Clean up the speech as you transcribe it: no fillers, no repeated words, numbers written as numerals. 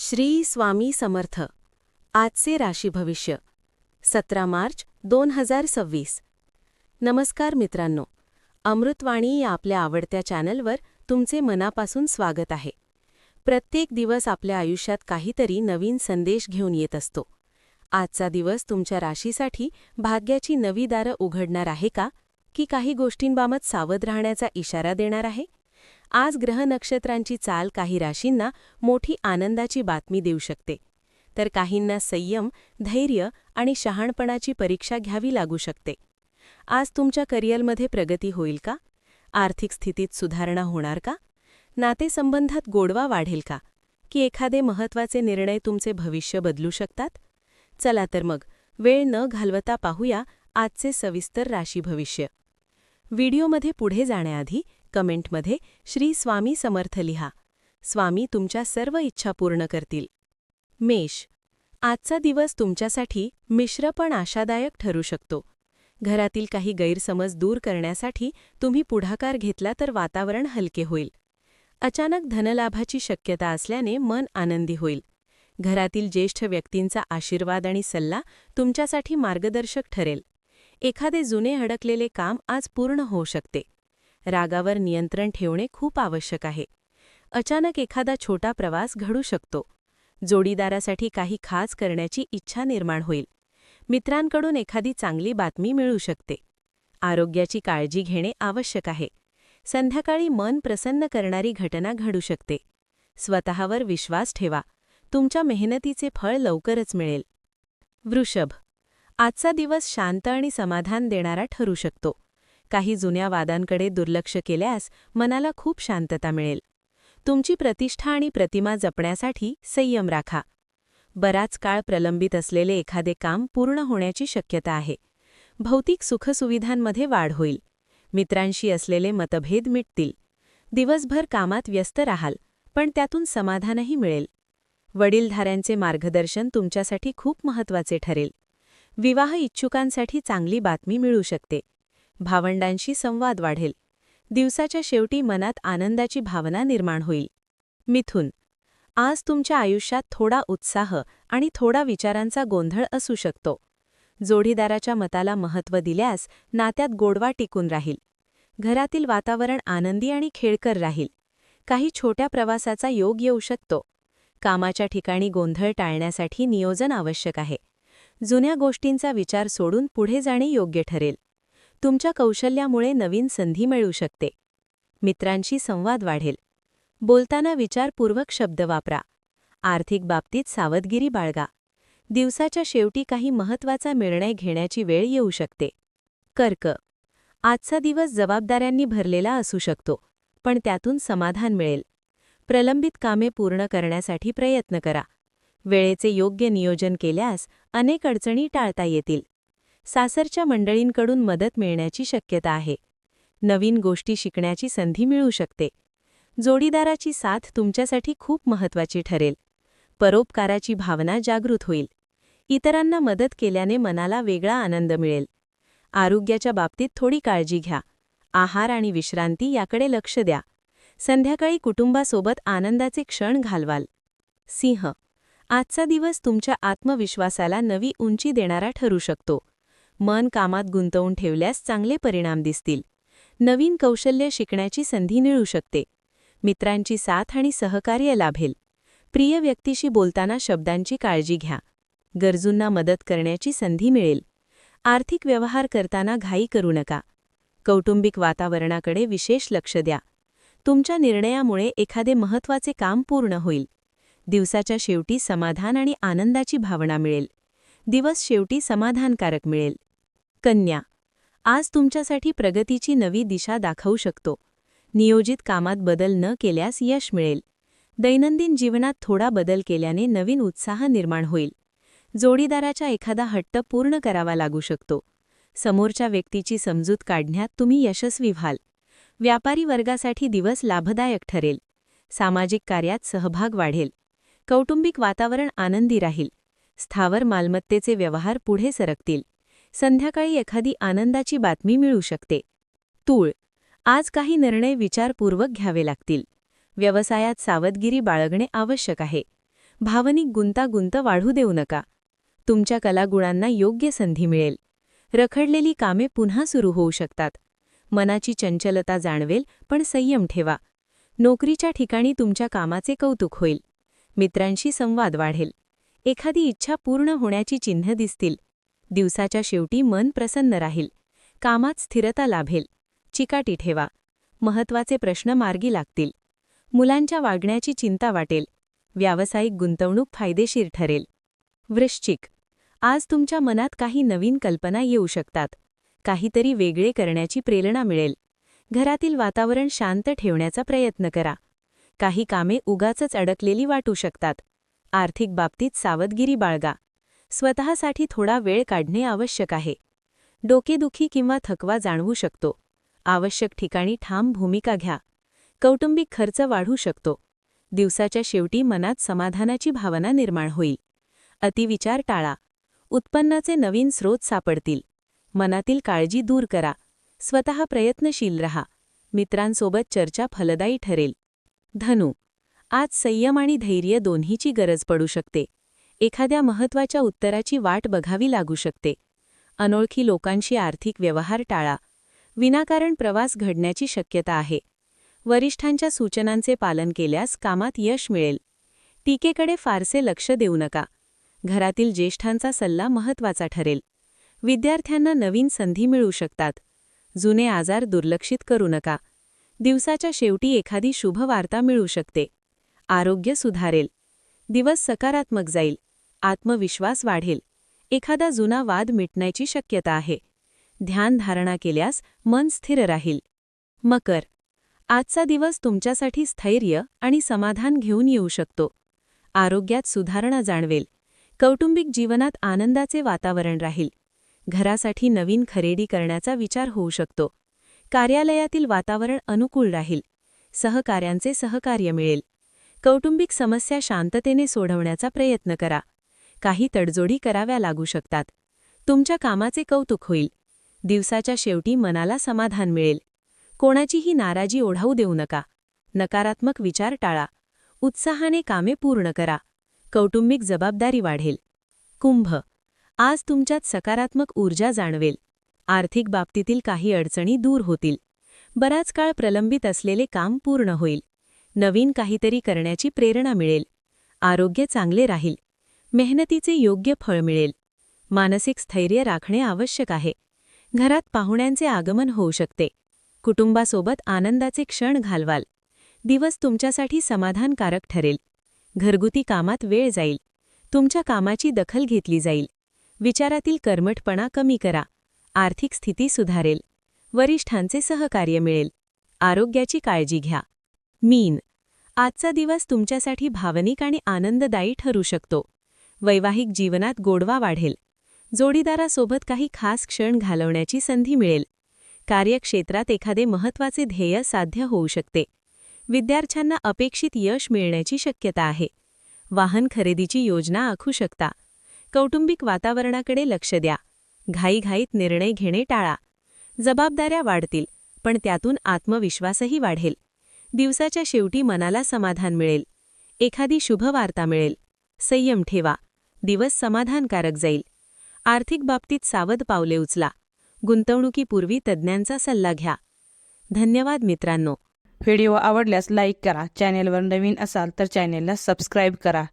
श्री स्वामी समर्थ. आजचे राशी भविष्य 17 मार्च 2026. नमस्कार मित्रांनो, अमृतवाणी या आपल्या आवडत्या चॅनलवर तुमचे मनापासून स्वागत आहे. प्रत्येक दिवस आपल्या आयुष्यात काहीतरी नवीन संदेश घेऊन येत असतो. आजचा दिवस तुमच्या राशीसाठी भाग्याची नवी दारं उघडणार आहे का, की काही गोष्टींबाबत सावध राहण्याचा इशारा देणार आहे? आज ग्रह नक्षत्रांची चाल काही राशींना मोठी आनंदाची बातमी देऊ शकते, तर काहींना संयम, धैर्य आणि शहाणपणाची परीक्षा घ्यावी लागू शकते. आज तुमच्या करिअरमध्ये प्रगती होईल का? आर्थिक स्थितीत सुधारणा होणार का? नातेसंबंधात गोडवा वाढेल का? की एखादे महत्त्वाचे निर्णय तुमचे भविष्य बदलू शकतात? चला तर मग वेळ न घालवता पाहूया आजचे सविस्तर राशी भविष्य. व्हिडिओमध्ये पुढे जाण्याआधी कमेंटमध्ये श्री स्वामी समर्थ लिहा. स्वामी तुमच्या सर्व इच्छा पूर्ण करतील. मेष. आजचा दिवस तुमच्यासाठी मिश्र पण आशादायक ठरू शकतो. घरातील काही गैरसमज दूर करण्यासाठी तुम्ही पुढाकार घेतला तर वातावरण हलके होईल. अचानक धनलाभाची शक्यता असल्याने मन आनंदी होईल. घरातील ज्येष्ठ व्यक्तींचा आशीर्वाद आणि सल्ला तुमच्यासाठी मार्गदर्शक ठरेल. एखादे जुने अडकलेले काम आज पूर्ण होऊ शकते. रागावर नियंत्रण ठेवणे खूप आवश्यक आहे. अचानक एखादा छोटा प्रवास घडू शकतो. जोडीदारासाठी काही खास करण्याची इच्छा निर्माण होईल. मित्रांकडून एखादी चांगली बातमी मिळू शकते. आरोग्याची काळजी घेणे आवश्यक आहे. संध्याकाळी मन प्रसन्न करणारी घटना घडू शकते. स्वतःवर विश्वास ठेवा. तुमच्या मेहनतीचे फळ लवकरच मिळेल. वृषभ. आजचा दिवस शांत आणि समाधान देणारा ठरू शकतो. काही जुन्या वादांकडे दुर्लक्ष केल्यास मनाला खूप शांतता मिळेल. तुमची प्रतिष्ठा आणि प्रतिमा जपण्यासाठी संयम राखा. बराच काळ प्रलंबित असलेले एखादे काम पूर्ण होण्याची शक्यता आहे. भौतिक सुखसुविधांमध्ये वाढ होईल. मित्रांशी असलेले मतभेद मिटतील. दिवसभर कामात व्यस्त राहाल, पण त्यातून समाधानही मिळेल. वडीलधाऱ्यांचे मार्गदर्शन तुमच्यासाठी खूप महत्त्वाचे ठरेल. विवाह इच्छुकांसाठी चांगली बातमी मिळू शकते. भावंडांशी संवाद वाढेल. दिवसाच्या शेवटी मनात आनंदाची भावना निर्माण होईल. मिथुन. आज तुमच्या आयुष्यात थोडा उत्साह आणि थोडा विचारांचा गोंधळ असू शकतो. जोडीदाराच्या मताला महत्त्व दिल्यास नात्यात गोडवा टिकून राहील. घरातील वातावरण आनंदी आणि खेळकर राहील. काही छोट्या प्रवासाचा योग येऊ शकतो. कामाच्या ठिकाणी गोंधळ टाळण्यासाठी नियोजन आवश्यक आहे. जुन्या गोष्टींचा विचार सोडून पुढे जाणे योग्य ठरेल. तुमच्या कौशल्यामुळे नवीन संधी मिळू शकते. मित्रांशी संवाद वाढेल. बोलताना विचारपूर्वक शब्द वापरा. आर्थिक बाबतीत सावधगिरी बाळगा. दिवसाच्या शेवटी काही महत्त्वाचा निर्णय घेण्याची वेळ येऊ शकते. कर्क. आजचा दिवस जबाबदाऱ्यांनी भरलेला असू शकतो, पण त्यातून समाधान मिळेल. प्रलंबित कामे पूर्ण करण्यासाठी प्रयत्न करा. वेळेचे योग्य नियोजन केल्यास अनेक अडचणी टाळता येतील. सासरच्या मंडळींकडून मदत मिळण्याची शक्यता आहे. नवीन गोष्टी शिकण्याची संधी मिळू शकते. जोडीदाराची साथ तुमच्यासाठी खूप महत्त्वाची ठरेल. परोपकाराची भावना जागृत होईल. इतरांना मदत केल्याने मनाला वेगळा आनंद मिळेल. आरोग्याच्या बाबतीत थोडी काळजी घ्या. आहार आणि विश्रांती याकडे लक्ष द्या. संध्याकाळी कुटुंबासोबत आनंदाचे क्षण घालवाल. सिंह. आजचा दिवस तुमच्या आत्मविश्वासाला नवी उंची देणारा ठरू शकतो. मन कामात गुंतवून ठेवल्यास चांगले परिणाम दिसतील. नवीन कौशल्य शिकण्याची संधी मिळू शकते. मित्रांची साथ आणि सहकार्य लाभेल. प्रिय व्यक्तीशी बोलताना शब्दांची काळजी घ्या. गरजूंना मदत करण्याची संधी मिळेल. आर्थिक व्यवहार करताना घाई करू नका. कौटुंबिक वातावरणाकडे विशेष लक्ष द्या. तुमच्या निर्णयामुळे एखादे महत्त्वाचे काम पूर्ण होईल. दिवसाच्या शेवटी समाधान आणि आनंदाची भावना मिळेल. दिवस शेवटी समाधानकारक मिळेल. कन्या. आज तुमच्यासाठी प्रगतीची नवी दिशा दाखवू शकतो. नियोजित कामात बदल न केल्यास यश मिळेल. दैनंदिन जीवनात थोडा बदल केल्याने नवीन उत्साह निर्माण होईल. जोडीदाराचा एखादा हट्ट पूर्ण करावा लागू शकतो. समोरच्या व्यक्तीची समजूत काढण्यात तुम्ही यशस्वी व्हाल. व्यापारी वर्गासाठी दिवस लाभदायक ठरेल. सामाजिक कार्यात सहभाग वाढेल. कौटुंबिक वातावरण आनंदी राहील. स्थावर मालमत्तेचे व्यवहार पुढे सरकतील. संध्याकाळी एखादी आनंदाची बातमी मिळू शकते. तूळ. आज काही निर्णय विचारपूर्वक घ्यावे लागतील. व्यवसायात सावधगिरी बाळगणे आवश्यक आहे. भावनिक गुंतागुंत वाढू देऊ नका. तुमच्या कलागुणांना योग्य संधी मिळेल. रखडलेली कामे पुन्हा सुरू होऊ शकतात. मनाची चंचलता जाणवेल, पण संयम ठेवा. नोकरीच्या ठिकाणी तुमच्या कामाचे कौतुक होईल. मित्रांशी संवाद वाढेल. एखादी इच्छा पूर्ण होण्याची चिन्ह दिसतील. दिवसाच्या शेवटी मन प्रसन्न राहील. कामात स्थिरता लाभेल. चिकाटी ठेवा. महत्त्वाचे प्रश्न मार्गी लागतील. मुलांच्या वागण्याची चिंता वाटेल. व्यावसायिक गुंतवणूक फायदेशीर ठरेल. वृश्चिक, आज तुमच्या मनात काही नवीन कल्पना येऊ शकतात. काहीतरी वेगळे करण्याची प्रेरणा मिळेल. घरातील वातावरण शांत ठेवण्याचा प्रयत्न करा. काही कामे उगाचच अडकलेली वाटू शकतात. आर्थिक बाबतीत सावधगिरी बाळगा. स्वतःसाठी थोडा वेळ काढणे आवश्यक आहे. डोकेदुखी किंवा थकवा जाणवू शकतो. आवश्यक ठिकाणी ठाम भूमिका घ्या. कौटुंबिक खर्च वाढू शकतो. दिवसाच्या शेवटी मनात समाधानाची भावना निर्माण होईल. अतिविचार टाळा. उत्पन्नाचे नवीन स्रोत सापडतील. मनातील काळजी दूर करा. स्वतः प्रयत्नशील रहा. मित्रांसोबत चर्चा फलदायी ठरेल. धनु, आज संयम आणि धैर्य दोन्हीची गरज पडू शकते. एखाद्या महत्त्वाच्या उत्तराची वाट बघावी लागू शकते. अनोळखी लोकांशी आर्थिक व्यवहार टाळा. विनाकारण प्रवास घडण्याची शक्यता आहे. वरिष्ठांच्या सूचनांचे पालन केल्यास कामात यश मिळेल. टीकेकडे फारसे लक्ष देऊ नका. घरातील ज्येष्ठांचा सल्ला महत्त्वाचा ठरेल. विद्यार्थ्यांना नवीन संधी मिळू शकतात. जुने आजार दुर्लक्षित करू नका. दिवसाच्या शेवटी एखादी शुभ वार्ता मिळू शकते. आरोग्य सुधारेल. दिवस सकारात्मक जाईल. आत्मविश्वास वाढेल. एखादा जुना वाद मिटण्याची शक्यता आहे. ध्यानधारणा केल्यास मन स्थिर राहील. मकर, आजचा दिवस तुमच्यासाठी स्थैर्य आणि समाधान घेऊन येऊ शकतो. आरोग्यात सुधारणा जाणवेल. कौटुंबिक जीवनात आनंदाचे वातावरण राहील. घरासाठी नवीन खरेदी करण्याचा विचार होऊ शकतो. कार्यालयातील वातावरण अनुकूल राहील. सहकाऱ्यांचे सहकार्य मिळेल. कौटुंबिक समस्या शांततेने सोडवण्याचा प्रयत्न करा. काही तडजोडी कराव्या लागू शकतात. तुमच्या कामाचे कौतुक होईल. दिवसाच्या शेवटी मनाला समाधान मिळेल. कोणाचीही नाराजी ओढावू देऊ नका. नकारात्मक विचार टाळा. उत्साहाने कामे पूर्ण करा. कौटुंबिक जबाबदारी वाढेल. कुंभ, आज तुमच्यात सकारात्मक ऊर्जा जाणवेल. आर्थिक बाबतीतील काही अडचणी दूर होतील. बराच काळ प्रलंबित असलेले काम पूर्ण होईल. नवीन काहीतरी करण्याची प्रेरणा मिळेल. आरोग्य चांगले राहील. मेहनतीचे योग्य फळ मिळेल. मानसिक स्थैर्य राखणे आवश्यक आहे. घरात पाहुण्यांचे आगमन होऊ शकते. कुटुंबासोबत आनंदाचे क्षण घालवाल. दिवस तुमच्यासाठी समाधानकारक ठरेल. घरगुती कामात वेळ जाईल. तुमच्या कामाची दखल घेतली जाईल. विचारातील कर्मठपणा कमी करा. आर्थिक स्थिती सुधारेल. वरिष्ठांचे सहकार्य मिळेल. आरोग्याची काळजी घ्या. मीन, आजचा दिवस तुमच्यासाठी भावनिक आणि आनंददायी ठरू शकतो. वैवाहिक जीवनात गोडवा वाढेल. जोडीदारासोबत काही खास क्षण घालवण्याची संधी मिळेल. कार्यक्षेत्रात एखादे महत्त्वाचे ध्येय साध्य होऊ शकते. विद्यार्थ्यांना अपेक्षित यश मिळण्याची शक्यता आहे. वाहन खरेदीची योजना आखू शकता. कौटुंबिक वातावरणाकडे लक्ष द्या. घाईघाईत निर्णय घेणे टाळा. जबाबदाऱ्या वाढतील, पण त्यातून आत्मविश्वासही वाढेल. दिवसाच्या शेवटी मनाला समाधान मिळेल. एखादी शुभ वार्ता मिळेल. संयम ठेवा. दिवस समाधानकारक जाईल. आर्थिक बाबतीत सावध पावले उचला. गुंतवणुकीपूर्वी तज्ज्ञांचा सल्ला घ्या. धन्यवाद मित्रांनो. व्हिडिओ आवडल्यास लाईक करा. चॅनेलवर नवीन असाल तर चॅनेलला सबस्क्राईब करा.